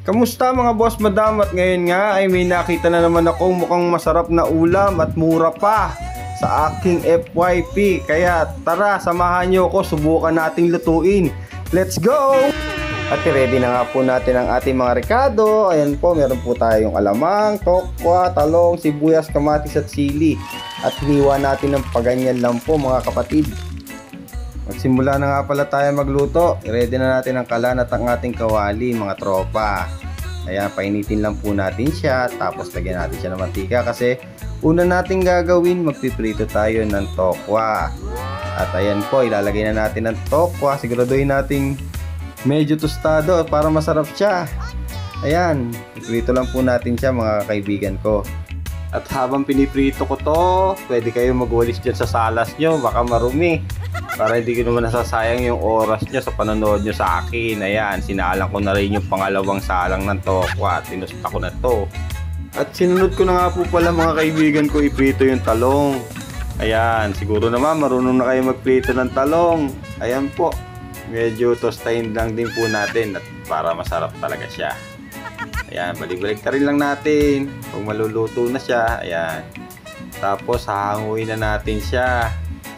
Kamusta mga boss madam, at ngayon nga ay may nakita na naman ako mukhang masarap na ulam at mura pa sa aking FYP. Kaya tara, samahan nyo ako, subukan nating lutuin. Let's go! At ready na nga po natin ang ating mga rekado. Ayan po, meron po tayong alamang, tokwa, talong, sibuyas, kamatis at sili. At hiniwa natin ng paganyan lang po mga kapatid. Magsimula na nga pala tayo magluto. I-ready na natin ang kalan at ang ating kawali mga tropa. Ayan, painitin lang po natin siya. Tapos lagyan natin siya ng mantika kasi una natin gagawin, magpiprito tayo ng tokwa. At ayan po, ilalagay na natin ang tokwa. Siguraduhin natin medyo tostado para masarap siya. Ayan, iprito lang po natin siya mga kaibigan ko. At habang piniprito ko to, pwede kayo magwalis dyan sa salas nyo, baka marumi. Para hindi ko naman nasasayang yung oras nyo sa panonood nyo sa akin. Ayan, sinaalang ko na rin yung pangalawang salang ng tokwa. Tinusta ko na to. At sinunod ko na nga po pala mga kaibigan ko iprito yung talong. Ayan, siguro naman marunong na kayo magprito ng talong. Ayan po, medyo tostahin lang din po natin at para masarap talaga siya. Ayan, balik-balik ka rin lang natin kung maluluto na siya. Ayan, tapos hahanguin na natin siya.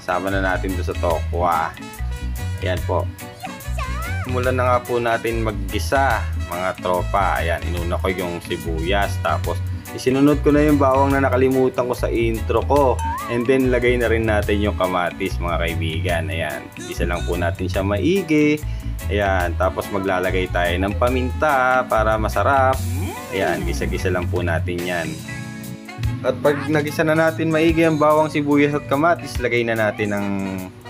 Sama na natin doon sa tokwa. Ayan po, simulan na nga po natin maggisa mga tropa. Ayan, inuna ko yung sibuyas. Tapos isinunod ko na yung bawang na nakalimutan ko sa intro ko. And then lagay na rin natin yung kamatis mga kaibigan. Ayan, isa lang po natin siya maigi. Ayan, tapos maglalagay tayo ng paminta para masarap. Ayan, gisa-gisa lang po natin yan. At pag nagisa na natin maigi ang bawang, sibuyas at kamatis, lagay na natin ang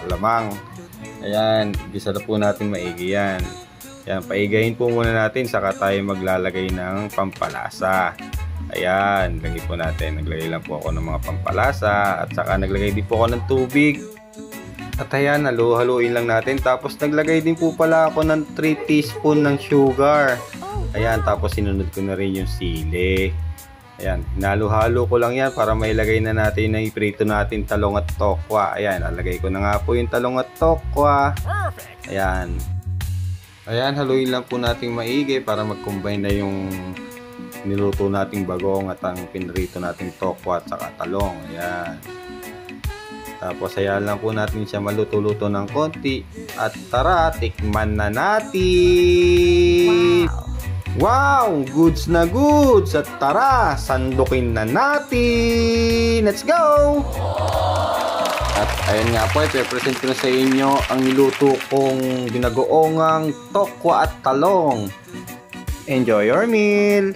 lamang. Ayan, gisa na po natin maigi yan. Ayan, paigayin po muna natin, saka tayo maglalagay ng pampalasa. Ayan, lagay po natin. Naglagay lang po ako ng mga pampalasa at saka naglagay din po ako ng tubig. At ayan, halu-haluin lang natin. Tapos naglagay din po pala ako ng 3 teaspoon ng sugar. Ayan, tapos sinunod ko na rin yung sili. Ayan, halo-halo ko lang yan para mailagay na natin na iprito natin talong at tokwa. Ayan, nalagay ko na nga po yung talong at tokwa. Ayan. Ayan, haluin lang po natin maigi para mag-combine na yung niluto nating bagong at ang pinrito nating tokwa at saka talong. Ayan. Tapos ayan lang po natin siya maluto-luto ng konti. At tara, tikman na natin! Wow! Goods na goods! At tara, sandukin na natin! Let's go! At ayun nga po, i-present ko na sa inyo ang niluto kong binagoongang tokwa at talong. Enjoy your meal!